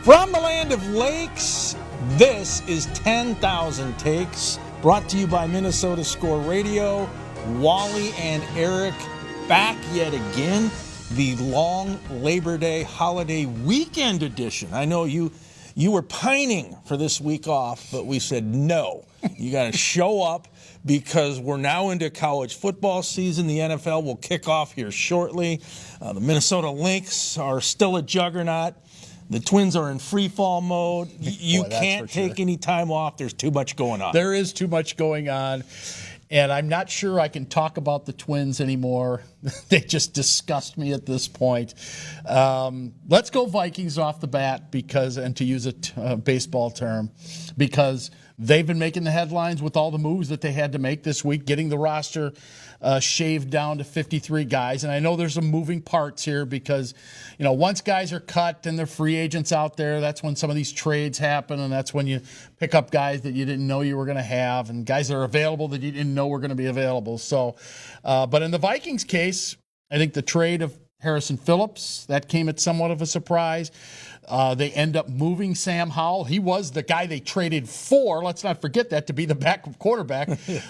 From the land of lakes, this is 10,000 Takes, brought to you by Minnesota Score Radio. Wally and Eric back yet again, the long Labor Day holiday weekend edition. I know you were pining for this week off, but we said no. You got to show up because we're now into college football season. The NFL will kick off here shortly. The Minnesota Lynx are still a juggernaut. The Twins are in free fall mode. You can't take any time off. There's too much going on. There is too much going on. And I'm not sure I can talk about the Twins anymore. They just disgust me at this point. Let's go Vikings off the bat and to use a baseball term, because they've been making the headlines with all the moves that they had to make this week, getting the roster shaved down to 53 guys. And I know there's some moving parts here because, once guys are cut and they're free agents out there, that's when some of these trades happen, and that's when you pick up guys that you didn't know you were going to have and guys that are available that you didn't know were going to be available. So, but in the Vikings case, I think the trade of Harrison Phillips, that came at somewhat of a surprise. They end up moving Sam Howell. He was the guy they traded for, let's not forget that, to be the backup quarterback.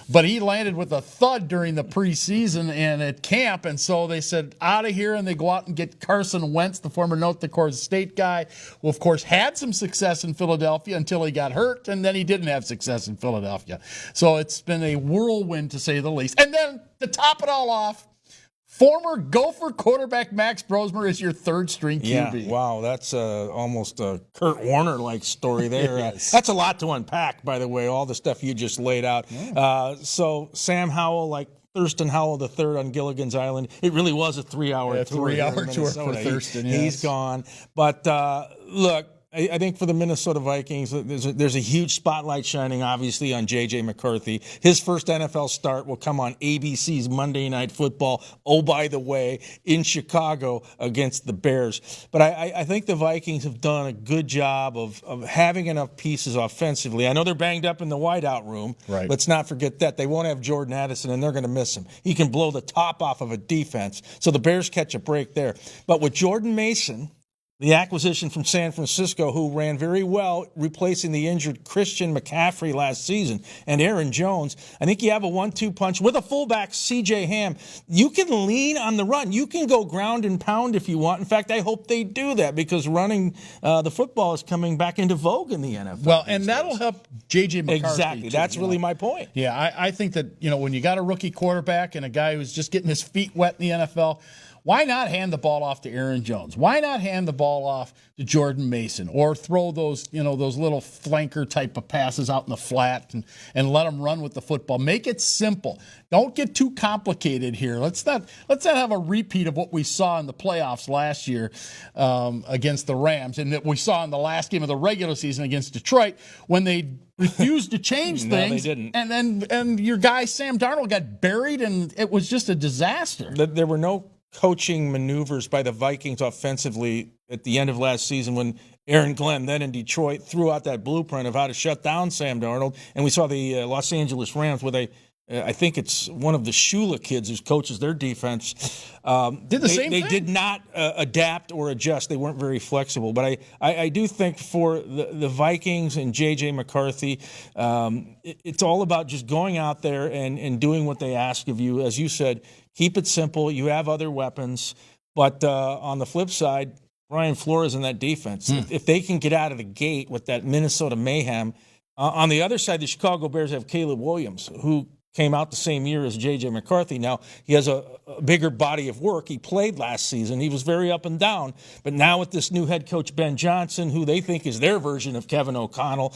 But he landed with a thud during the preseason and at camp, and so they said, out of here, and they go out and get Carson Wentz, the former North Dakota State guy, who, of course, had some success in Philadelphia until he got hurt, and then he didn't have success in Philadelphia. So it's been a whirlwind, to say the least. And then, to top it all off, former Gopher quarterback Max Brosmer is your third-string QB. Yeah, wow, that's almost a Kurt Warner-like story there. That's a lot to unpack, by the way, all the stuff you just laid out. Yeah. So Sam Howell, like Thurston Howell III on Gilligan's Island, it really was a 3-hour tour. 3-hour tour for Thurston, yes. He's gone. But look, I think for the Minnesota Vikings, there's a huge spotlight shining, obviously, on J.J. McCarthy. His first NFL start will come on ABC's Monday Night Football, oh, by the way, in Chicago against the Bears. But I think the Vikings have done a good job of having enough pieces offensively. I know they're banged up in the wideout room. Right. Let's not forget that. They won't have Jordan Addison, and they're going to miss him. He can blow the top off of a defense. So the Bears catch a break there. But with Jordan Mason, the acquisition from San Francisco, who ran very well, replacing the injured Christian McCaffrey last season, and Aaron Jones, I think you have a 1-2 punch with a fullback, C.J. Ham. You can lean on the run. You can go ground and pound if you want. In fact, I hope they do that because running the football is coming back into vogue in the NFL. Well, and that'll help J.J. McCarthy. Exactly. That's really my point. Yeah, I think that, when you got a rookie quarterback and a guy who's just getting his feet wet in the NFL, why not hand the ball off to Aaron Jones? Why not hand the ball off to Jordan Mason or throw those little flanker type of passes out in the flat and let them run with the football? Make it simple. Don't get too complicated here. Let's not have a repeat of what we saw in the playoffs last year against the Rams and that we saw in the last game of the regular season against Detroit when they refused to change things. No, they didn't. And your guy Sam Darnold got buried and it was just a disaster. There were no coaching maneuvers by the Vikings offensively at the end of last season when Aaron Glenn, then in Detroit, threw out that blueprint of how to shut down Sam Darnold. And we saw the Los Angeles Rams with I think it's one of the Shula kids who coaches their defense. Did the same thing. They did not adapt or adjust. They weren't very flexible. But I do think for the Vikings and J.J. McCarthy, it's all about just going out there and doing what they ask of you. As you said, keep it simple. You have other weapons. But on the flip side, Brian Flores and that defense, if they can get out of the gate with that Minnesota mayhem. On the other side, the Chicago Bears have Caleb Williams, who came out the same year as J.J. McCarthy. Now, he has a bigger body of work. He played last season. He was very up and down. But now with this new head coach, Ben Johnson, who they think is their version of Kevin O'Connell,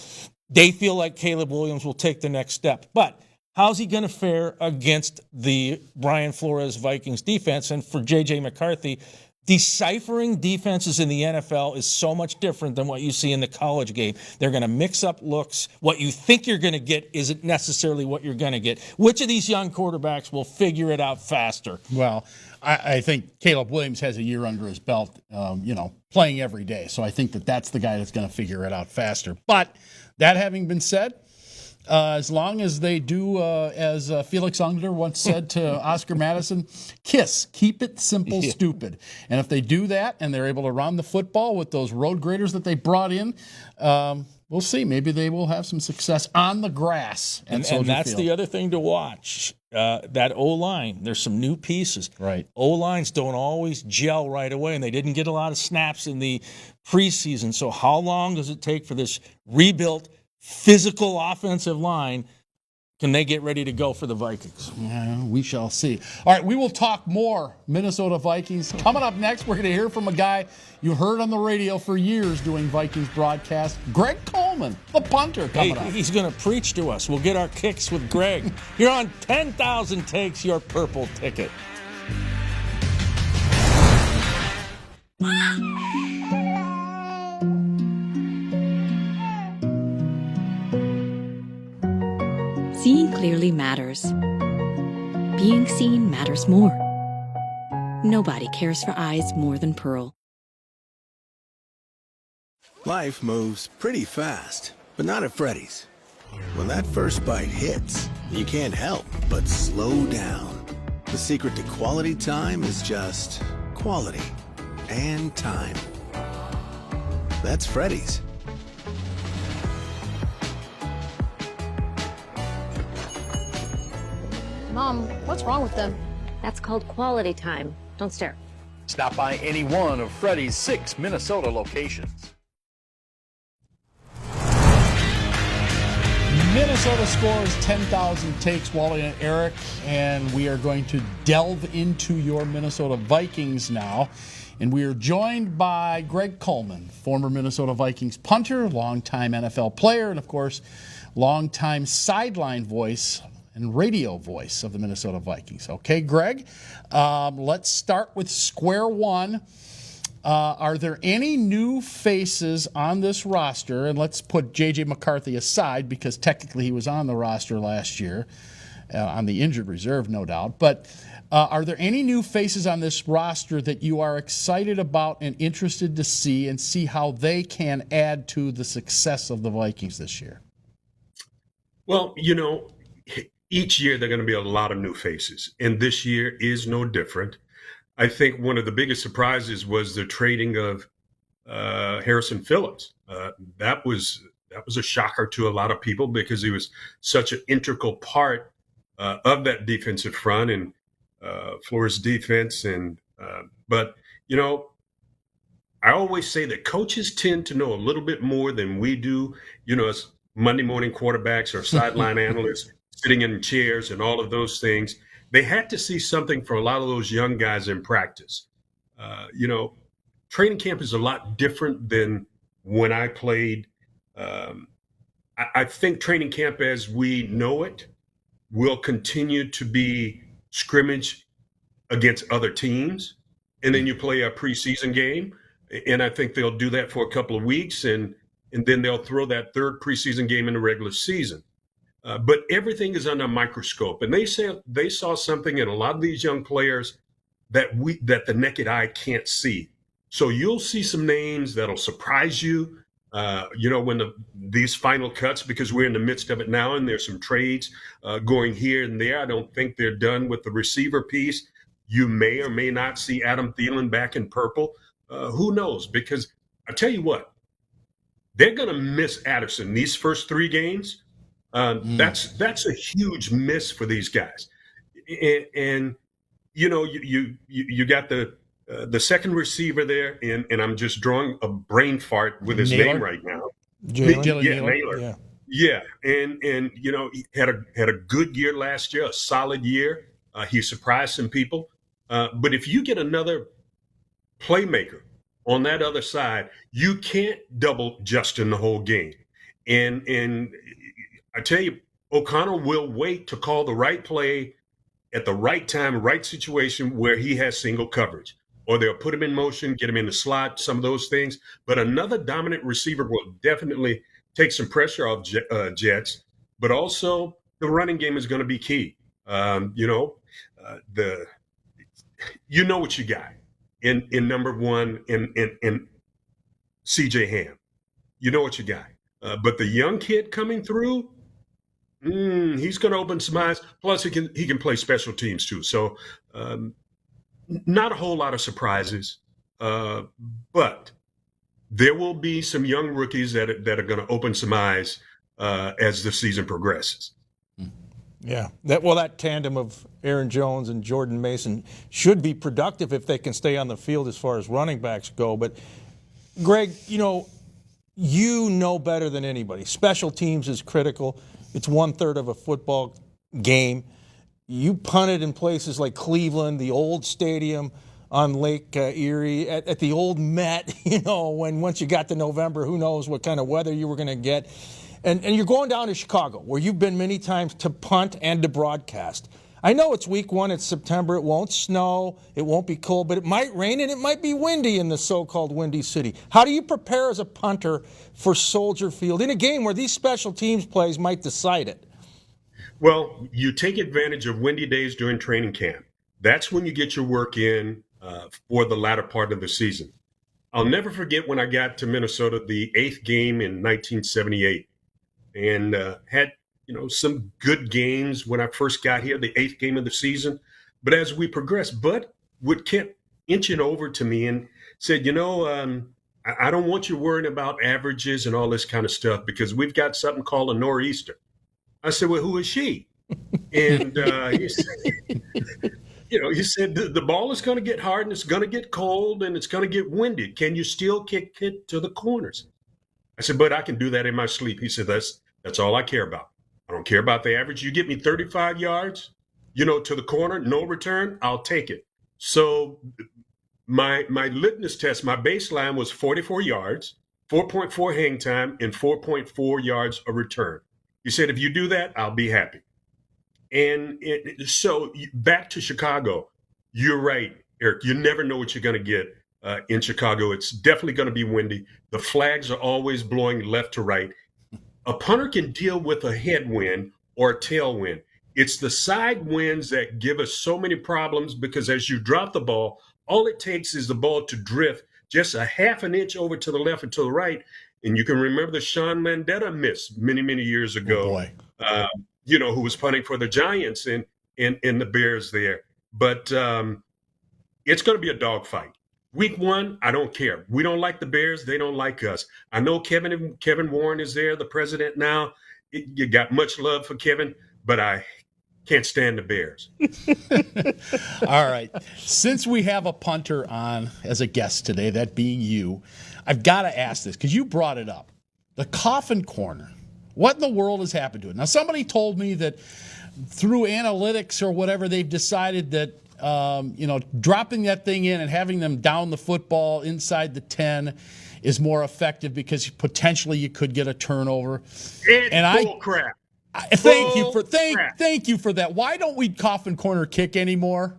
they feel like Caleb Williams will take the next step. But how's he going to fare against the Brian Flores Vikings defense? And for J.J. McCarthy, deciphering defenses in the NFL is so much different than what you see in the college game. They're going to mix up looks. What you think you're going to get isn't necessarily what you're going to get. Which of these young quarterbacks will figure it out faster? Well, I think Caleb Williams has a year under his belt, playing every day. So I think that's the guy that's going to figure it out faster. But that having been said, As long as they do, as Felix Unger once said to Oscar Madison, KISS, keep it simple, stupid. And if they do that and they're able to run the football with those road graders that they brought in, we'll see. Maybe they will have some success on the grass. And that's the other thing to watch. That O-line, there's some new pieces. Right. O-lines don't always gel right away, and they didn't get a lot of snaps in the preseason. So how long does it take for this rebuilt physical offensive line? Can they get ready to go for the Vikings? Yeah, we shall see. All right, we will talk more Minnesota Vikings. Coming up next, we're going to hear from a guy you heard on the radio for years doing Vikings broadcast, Greg Coleman, the punter, coming up. He's going to preach to us. We'll get our kicks with Greg. You're on 10,000 Takes Your Purple Ticket. Seeing clearly matters. Being seen matters more. Nobody cares for eyes more than Pearl. Life moves pretty fast, but not at Freddy's. When that first bite hits, you can't help but slow down. The secret to quality time is just quality and time. That's Freddy's. Mom, what's wrong with them? That's called quality time. Don't stare. Stop by any one of Freddy's 6 Minnesota locations. Minnesota scores 10,000 takes, Wally and Eric, and we are going to delve into your Minnesota Vikings now. And we are joined by Greg Coleman, former Minnesota Vikings punter, longtime NFL player, and of course, longtime sideline voice and radio voice of the Minnesota Vikings. Okay, Greg, let's start with square one. Are there any new faces on this roster? And let's put J.J. McCarthy aside because technically he was on the roster last year, on the injured reserve, no doubt. But are there any new faces on this roster that you are excited about and interested to see how they can add to the success of the Vikings this year? Well, each year there are going to be a lot of new faces, and this year is no different. I think one of the biggest surprises was the trading of Harrison Phillips. That was a shocker to a lot of people because he was such an integral part of that defensive front and Flores' defense. But I always say that coaches tend to know a little bit more than we do. As Monday morning quarterbacks or sideline analysts sitting in chairs and all of those things. They had to see something for a lot of those young guys in practice. Training camp is a lot different than when I played. I think training camp as we know it will continue to be scrimmage against other teams. And then you play a preseason game. And I think they'll do that for a couple of weeks. And then they'll throw that third preseason game in the regular season. But everything is under a microscope, and they saw something in a lot of these young players that the naked eye can't see. So you'll see some names that'll surprise you. When these final cuts, because we're in the midst of it now, and there's some trades going here and there. I don't think they're done with the receiver piece. You may or may not see Adam Thielen back in purple. Who knows? Because I tell you what, they're going to miss Addison these first 3 games. That's a huge miss for these guys, and you got the second receiver there, and I'm just drawing a brain fart with his name right now. Naylor. Yeah, and he had a good year last year, a solid year. He surprised some people, but if you get another playmaker on that other side, you can't double Justin the whole game, and I tell you, O'Connell will wait to call the right play at the right time, right situation where he has single coverage. Or they'll put him in motion, get him in the slot, some of those things. But another dominant receiver will definitely take some pressure off Jets. But also, the running game is going to be key. You know what you got in number one in C.J. Ham. You know what you got. But the young kid coming through, He's going to open some eyes. Plus, he can play special teams too. So, not a whole lot of surprises, but there will be some young rookies that are going to open some eyes as the season progresses. Yeah, that tandem of Aaron Jones and Jordan Mason should be productive if they can stay on the field as far as running backs go. But, Greg, you know better than anybody. Special teams is critical. It's 1/3 of a football game. You punted in places like Cleveland, the old stadium on Lake Erie, at the old Met, when once you got to November, who knows what kind of weather you were going to get. And you're going down to Chicago, where you've been many times to punt and to broadcast. I know it's week 1, it's September, it won't snow, it won't be cold, but it might rain and it might be windy in the so-called Windy City. How do you prepare as a punter for Soldier Field in a game where these special teams plays might decide it? Well, you take advantage of windy days during training camp. That's when you get your work in for the latter part of the season. I'll never forget when I got to Minnesota, the 8th game in 1978. And had some good games when I first got here, the 8th game of the season. But as we progressed, Bud would kept inching over to me and said, I don't want you worrying about averages and all this kind of stuff because we've got something called a nor'easter. I said, well, who is she? And he said the ball is going to get hard and it's going to get cold and it's going to get windy. Can you still kick it to the corners? I said, but I can do that in my sleep. He said, that's all I care about. I don't care about the average. You get me 35 yards, to the corner, no return, I'll take it. So my litmus test, my baseline was 44 yards, 4.4 hang time, and 4.4 yards a return. He said, if you do that, I'll be happy. And so back to Chicago, you're right, Eric. You never know what you're going to get in Chicago. It's definitely going to be windy. The flags are always blowing left to right. A punter can deal with a headwind or a tailwind. It's the side winds that give us so many problems because as you drop the ball, all it takes is the ball to drift just a half an inch over to the left and to the right. And you can remember the Sean Landeta miss many, many years ago, who was punting for the Giants and the Bears there. But it's going to be a dogfight. Week 1, I don't care. We don't like the Bears. They don't like us. I know Kevin Warren is there, the president now. You got much love for Kevin, but I can't stand the Bears. All right. Since we have a punter on as a guest today, that being you, I've got to ask this because you brought it up. The coffin corner. What in the world has happened to it? Now, somebody told me that through analytics or whatever, they've decided that dropping that thing in and having them down the football inside the 10 is more effective because potentially you could get a turnover. It's bull crap. Thank you for that. Why don't we coffin corner kick anymore?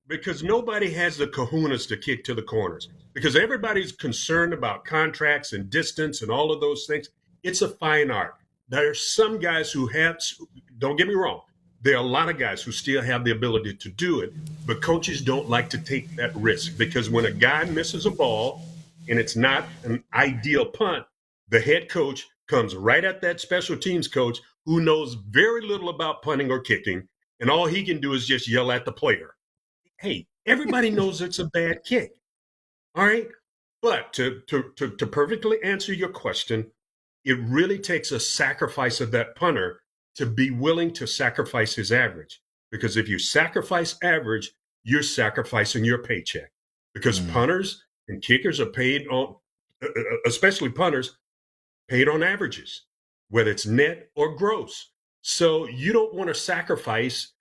Because nobody has the kahunas to kick to the corners. Because everybody's concerned about contracts and distance and all of those things. It's a fine art. There are some guys who have, don't get me wrong, there are a lot of guys who still have the ability to do it, but coaches don't like to take that risk because when a guy misses a ball and it's not an ideal punt, the head coach comes right at that special teams coach who knows very little about punting or kicking, and all he can do is just yell at the player. Hey, everybody knows it's a bad kick. All right? But to perfectly answer your question, it really takes a sacrifice of that punter to be willing to sacrifice his average. Because if you sacrifice average, you're sacrificing your paycheck. Because punters and kickers are paid on, especially punters, paid on averages, whether it's net or gross. So you don't want to sacrifice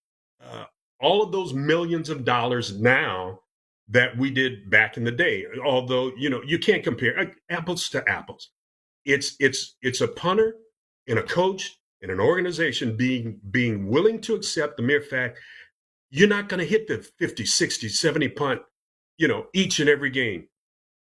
all of those millions of dollars now that we did back in the day. Although, you can't compare apples to apples. It's a punter and a coach and an organization being willing to accept the mere fact you're not going to hit the 50, 60, 70 punt, each and every game.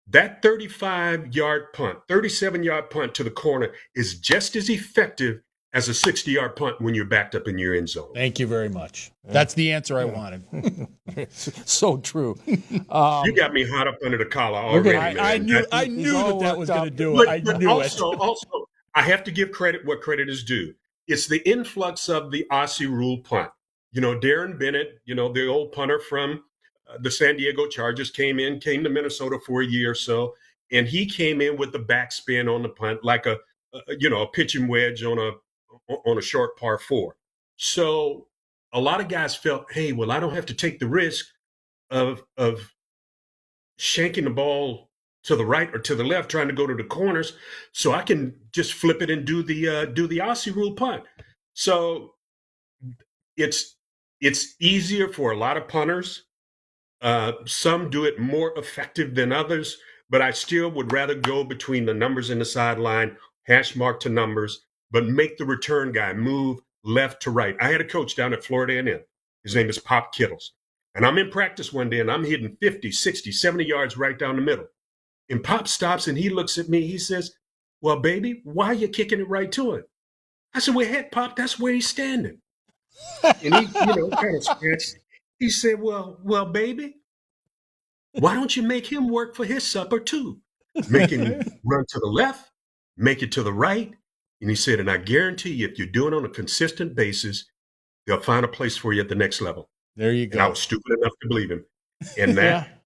That 35-yard punt, 37-yard punt to the corner is just as effective as a 60-yard punt when you're backed up in your end zone. Thank you very much. That's the answer I wanted. So true. You got me hot up under the collar already, man. I knew that was going to do it. I knew also, I have to give credit what credit is due. it's the influx of the Aussie rule punt. Darren Bennett, the old punter from the San Diego Chargers came to Minnesota for a year or so, and he came in with the backspin on the punt like a pitching wedge on a short par four. So a lot of guys felt, hey, well, I don't have to take the risk of shanking the ball to the right or to the left, trying to go to the corners, so I can just flip it and do the Aussie rule punt. So it's easier for a lot of punters. Some do it more effective than others, but I still would rather go between the numbers and the sideline, hash mark to numbers, but make the return guy move left to right. I had a coach down at Florida A&M. His name is Pop Kittles. And I'm in practice one day, and I'm hitting 50, 60, 70 yards right down the middle. And Pop stops, and he looks at me. He says, well, baby, why are you kicking it right to him? I said, well, heck, Pop, that's where he's standing. And he, kind of scratched. He said, well, baby, why don't you make him work for his supper too? Make him run to the left, make it to the right. And he said, and I guarantee you, if you do it on a consistent basis, they'll find a place for you at the next level. There you go. And I was stupid enough to believe him. And that,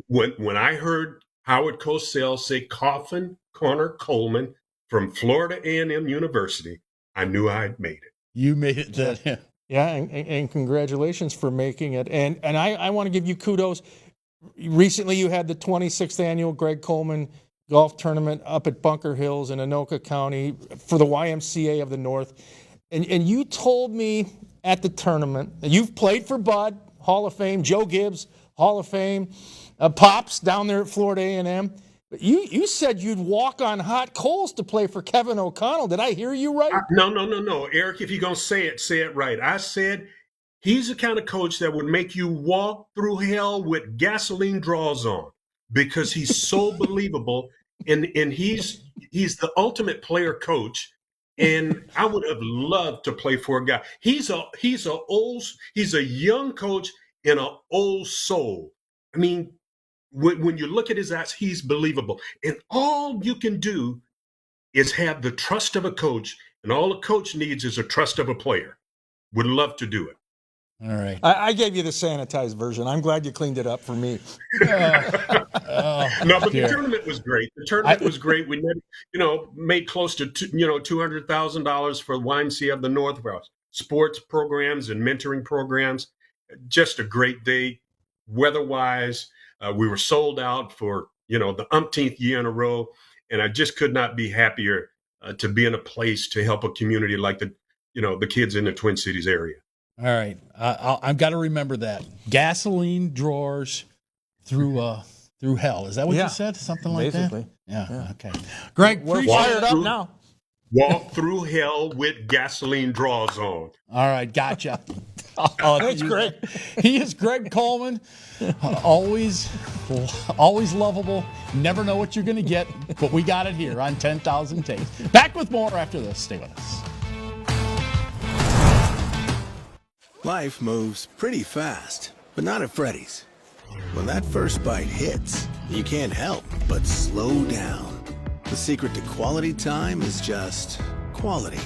when I heard Howard Cosell say Coffin Connor Coleman from Florida A&M University, I knew I had made it. You made it then. Yeah, and congratulations for making it. And I want to give you kudos. Recently, you had the 26th annual Greg Coleman golf tournament up at Bunker Hills in Anoka County for the YMCA of the North. And you told me at the tournament that you've played for Bud, Hall of Fame, Joe Gibbs, Hall of Fame, Pops down there at Florida A&M. But you said you'd walk on hot coals to play for Kevin O'Connell. Did I hear you right? No. Eric, if you're going to say it right. I said he's the kind of coach that would make you walk through hell with gasoline draws on because he's so believable. And he's the ultimate player coach. And I would have loved to play for a guy. He's a young coach and an old soul. I mean, when you look at his eyes, he's believable. And all you can do is have the trust of a coach, and all a coach needs is a trust of a player. Would love to do it. All right. I gave you the sanitized version. I'm glad you cleaned it up for me. No, but the tournament was great. The tournament was great. We made close to $200,000 for YMCA of the North for our sports programs and mentoring programs. Just a great day, weather-wise. We were sold out for the umpteenth year in a row, and I just could not be happier to be in a place to help a community like the kids in the Twin Cities area. All right, I've got to remember that. Gasoline drawers through hell. Is that what you said? Something like basically. that? Yeah. Okay. Greg, We're fired up now. Walk through hell with gasoline draws on. All right, gotcha. Thanks, Greg. He is Greg Coleman. Always lovable. Never know what you're going to get, but we got it here on 10,000 Takes. Back with more after this. Stay with us. Life moves pretty fast, but not at Freddy's. When that first bite hits, you can't help but slow down. The secret to quality time is just quality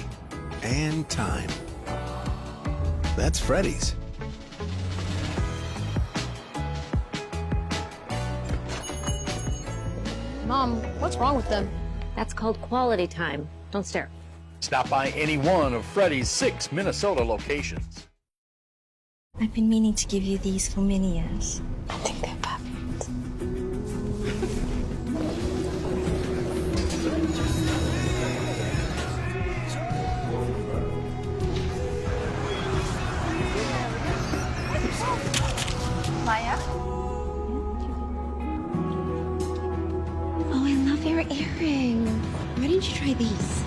and time. That's Freddy's. Mom, what's wrong with them? That's called quality time. Don't stare. Stop by any one of Freddy's 6 Minnesota locations. I've been meaning to give you these for many years. I think they're perfect. Maya? Oh, I love your earring. Why didn't you try these?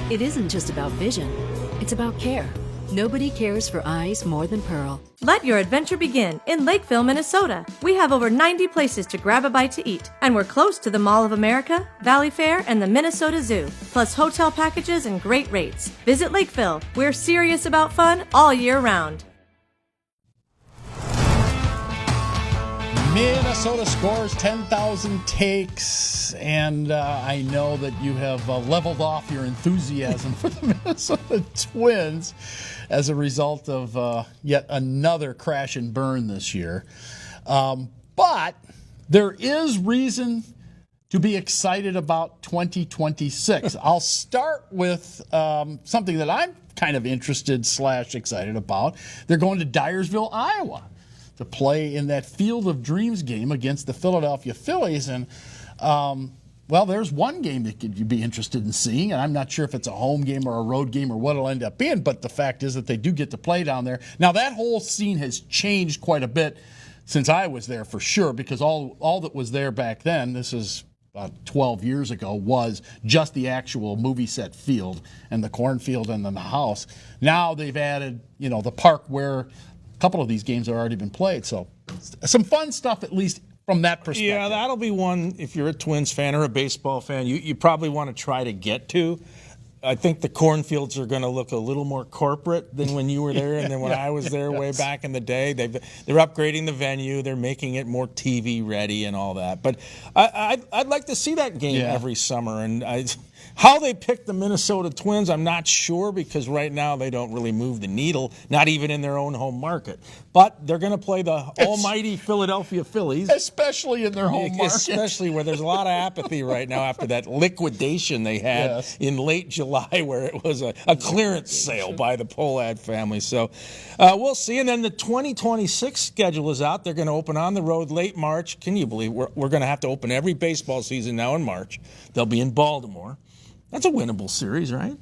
It isn't just about vision, it's about care. Nobody cares for eyes more than Pearl. Let your adventure begin in Lakeville, Minnesota. We have over 90 places to grab a bite to eat, and we're close to the Mall of America, Valley Fair, and the Minnesota Zoo, plus hotel packages and great rates. Visit Lakeville. We're serious about fun all year round. Minnesota scores 10,000 takes, and I know that you have leveled off your enthusiasm for the Minnesota Twins as a result of yet another crash and burn this year. But there is reason to be excited about 2026. I'll start with something that I'm kind of interested / excited about. They're going to Dyersville, Iowa, to play in that Field of Dreams game against the Philadelphia Phillies. And, well, there's one game that you'd be interested in seeing, and I'm not sure if it's a home game or a road game or what it'll end up being, but the fact is that they do get to play down there. Now, that whole scene has changed quite a bit since I was there, for sure, because all that was there back then, this is about 12 years ago, was just the actual movie set field and the cornfield and then the house. Now they've added, the park where a couple of these games have already been played. So some fun stuff, at least from that perspective. Yeah, that'll be one, if you're a Twins fan or a baseball fan, you probably want to try to get to. I think the cornfields are going to look a little more corporate than when you were there and then when I was there way back in the day. They're upgrading the venue. They're making it more TV ready and all that. But I'd like to see that game every summer. And how they picked the Minnesota Twins, I'm not sure, because right now they don't really move the needle, not even in their own home market. But they're going to play the almighty Philadelphia Phillies. Especially in their home market. Especially where there's a lot of apathy right now after that liquidation they had in late July, where it was a clearance sale by the Pohlad family. So we'll see. And then the 2026 schedule is out. They're going to open on the road late March. Can you believe we're going to have to open every baseball season now in March? They'll be in Baltimore. That's a winnable series, right?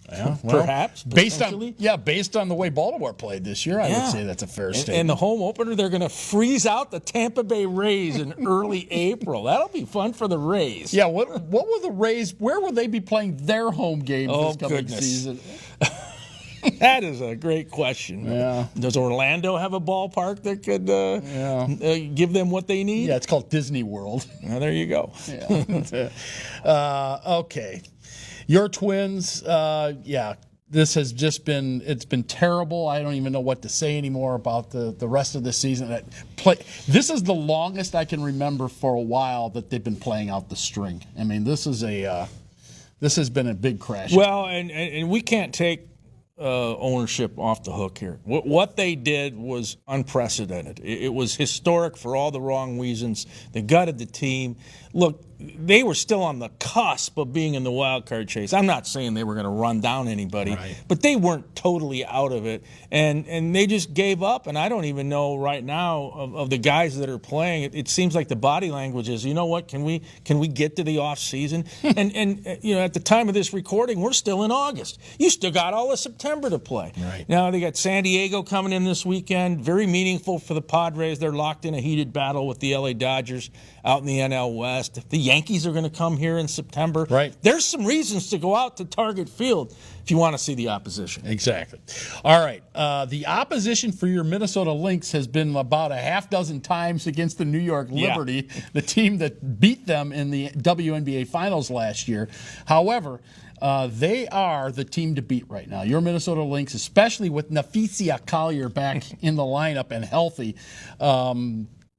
Yeah, well, perhaps. Based on the way Baltimore played this year, I would say that's a fair statement. And the home opener, they're going to freeze out the Tampa Bay Rays in early April. That'll be fun for the Rays. Yeah, what will the Rays? Where will they be playing their home games this coming season? That is a great question. Yeah. Does Orlando have a ballpark that could give them what they need? Yeah, it's called Disney World. There you go. Okay. Your Twins, this has just been, it's been terrible. I don't even know what to say anymore about the rest of the season. This is the longest I can remember for a while that they've been playing out the string. I mean, this has been a big crash. Well, and we can't take ownership off the hook here. What they did was unprecedented. It was historic for all the wrong reasons. They gutted the team. Look, they were still on the cusp of being in the wild card chase. I'm not saying they were going to run down anybody, but they weren't totally out of it, and they just gave up. And I don't even know right now of the guys that are playing. It seems like the body language is, you know what? Can we get to the off season? and at the time of this recording, we're still in August. You still got all of September to play. Right. Now they got San Diego coming in this weekend. Very meaningful for the Padres. They're locked in a heated battle with the LA Dodgers out in the NL West. The Yankees are going to come here in September. Right. There's some reasons to go out to Target Field if you want to see the opposition. Exactly. All right. The opposition for your Minnesota Lynx has been about a half dozen times against the New York Liberty, the team that beat them in the WNBA Finals last year. However, they are the team to beat right now. Your Minnesota Lynx, especially with Nafisia Collier back in the lineup and healthy,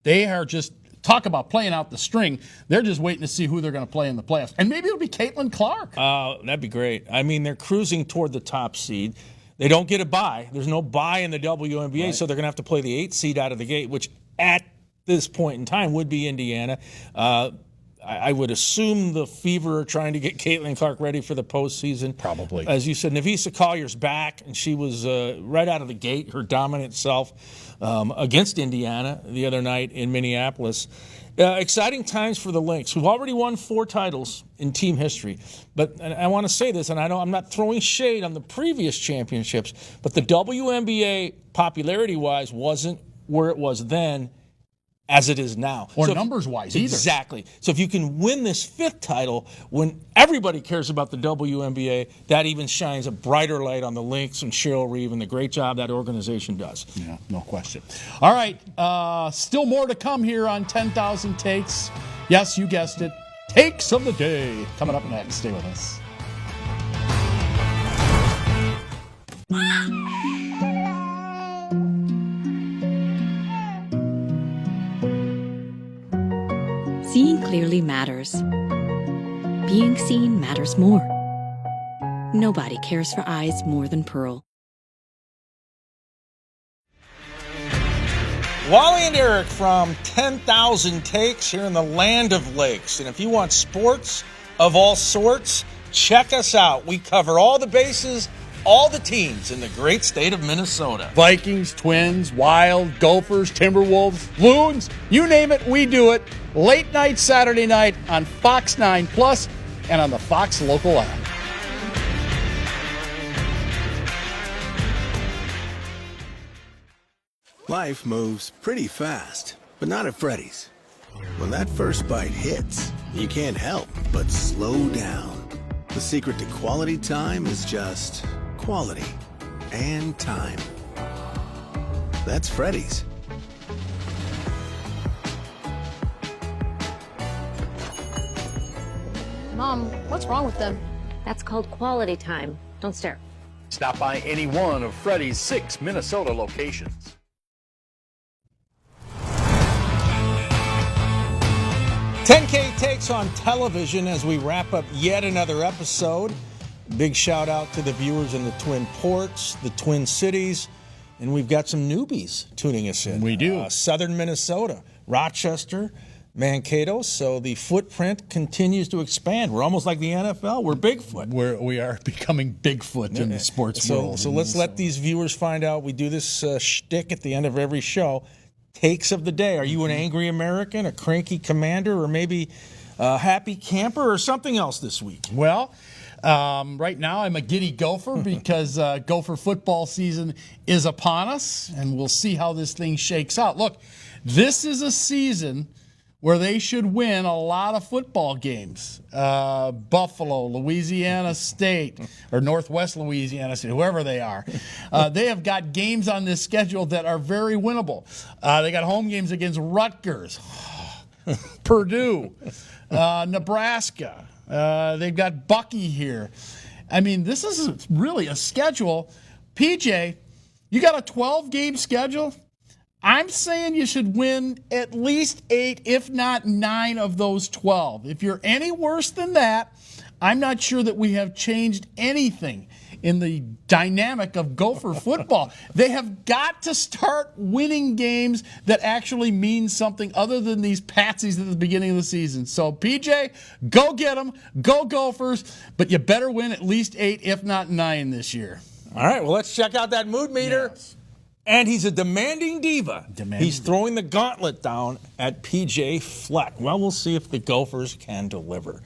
they are just, talk about playing out the string. They're just waiting to see who they're going to play in the playoffs. And maybe it'll be Caitlin Clark. That'd be great. I mean, they're cruising toward the top seed. They don't get a bye. There's no bye in the WNBA, so they're going to have to play the 8th seed out of the gate, which at this point in time would be Indiana. I would assume the Fever are trying to get Caitlin Clark ready for the postseason. Probably. As you said, Nafisia Collier's back, and she was right out of the gate, her dominant self against Indiana the other night in Minneapolis. Exciting times for the Lynx, who've already won 4 titles in team history. But I want to say this, and I know I'm not throwing shade on the previous championships, but the WNBA popularity-wise wasn't where it was then as it is now. Or numbers-wise either. Exactly. So if you can win this 5th title when everybody cares about the WNBA, that even shines a brighter light on the Lynx and Cheryl Reeve and the great job that organization does. Yeah, no question. All right, still more to come here on 10,000 Takes. Yes, you guessed it. Takes of the day. Coming up next. Stay with us. clearly matters. Being seen matters more. Nobody cares for eyes more than Pearl. Wally and Eric from 10,000 Takes here in the land of lakes. And if you want sports of all sorts, check us out. We cover all the bases, all the teams in the great state of Minnesota. Vikings, Twins, Wild, Gophers, Timberwolves, Loons, you name it, we do it. Late night Saturday night on Fox 9 Plus and on the Fox local app. Life moves pretty fast, but not at Freddy's. When that first bite hits, you can't help but slow down. The secret to quality time is just quality and time. That's Freddy's. Mom, what's wrong with them? That's called quality time. Don't stare. Stop by any one of Freddy's 6 Minnesota locations. 10K Takes on television as we wrap up yet another episode. Big shout out to the viewers in the Twin Ports, the Twin Cities, and we've got some newbies tuning us in. We do. Southern Minnesota, Rochester, Mankato. So the footprint continues to expand. We're almost like the NFL. We're Bigfoot. We are becoming Bigfoot in the sports world. So let's let these viewers find out. We do this shtick at the end of every show. Takes of the day. Are you an angry American, a cranky commander, or maybe a happy camper, or something else this week? Well, right now I'm a giddy Gopher because Gopher football season is upon us, and we'll see how this thing shakes out. Look, this is a season where they should win a lot of football games. Buffalo, Louisiana State, or Northwest Louisiana State, whoever they are. They have got games on this schedule that are very winnable. They got home games against Rutgers, Purdue, Nebraska. They've got Bucky here. I mean, this is really a schedule. PJ, you got a 12-game schedule? I'm saying you should win at least 8, if not 9 of those 12. If you're any worse than that, I'm not sure that we have changed anything in the dynamic of Gopher football. They have got to start winning games that actually mean something other than these patsies at the beginning of the season. So, PJ, go get them. Go Gophers. But you better win at least 8, if not 9 this year. All right, well, let's check out that mood meter. Yes. And he's a demanding diva. He's throwing the gauntlet down at PJ Fleck. Well, we'll see if the Gophers can deliver.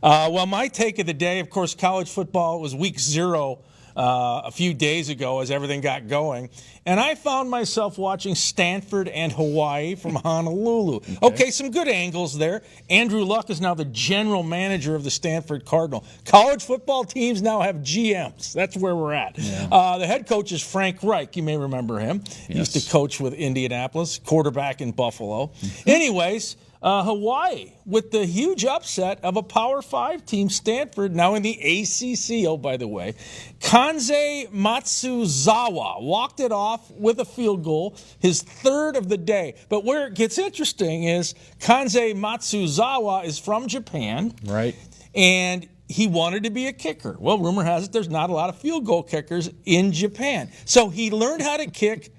Well, my take of the day, of course, college football was week 0 a few days ago as everything got going. And I found myself watching Stanford and Hawaii from Honolulu. Okay, some good angles there. Andrew Luck is now the general manager of the Stanford Cardinal. College football teams now have GMs. That's where we're at. Yeah. The head coach is Frank Reich. You may remember him. Yes. He used to coach with Indianapolis, quarterback in Buffalo. Anyways, Hawaii with the huge upset of a Power 5 team, Stanford, now in the ACC, oh, by the way. Kanze Matsuzawa walked it off with a field goal, his 3rd of the day. But where it gets interesting is Kanze Matsuzawa is from Japan. Right. And he wanted to be a kicker. Well, rumor has it there's not a lot of field goal kickers in Japan. So he learned how to kick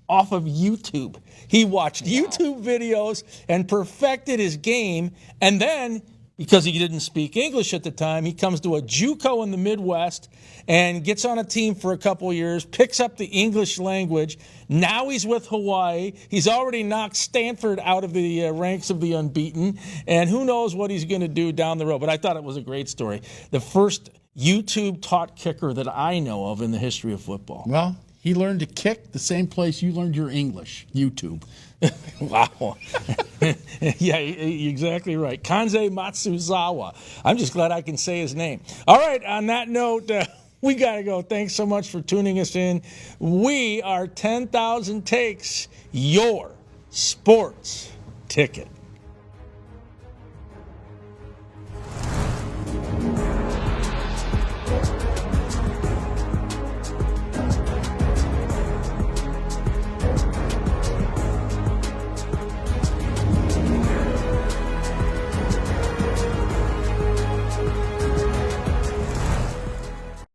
off of YouTube. He watched YouTube videos and perfected his game. And then, because he didn't speak English at the time, he comes to a JUCO in the Midwest and gets on a team for a couple of years, picks up the English language. Now he's with Hawaii. He's already knocked Stanford out of the ranks of the unbeaten. And who knows what he's going to do down the road. But I thought it was a great story. The first YouTube-taught kicker that I know of in the history of football. Well, he learned to kick the same place you learned your English, YouTube. Wow. Yeah, you're exactly right. Kanze Matsuzawa. I'm just glad I can say his name. All right, on that note, we got to go. Thanks so much for tuning us in. We are 10,000 Takes, your sports ticket.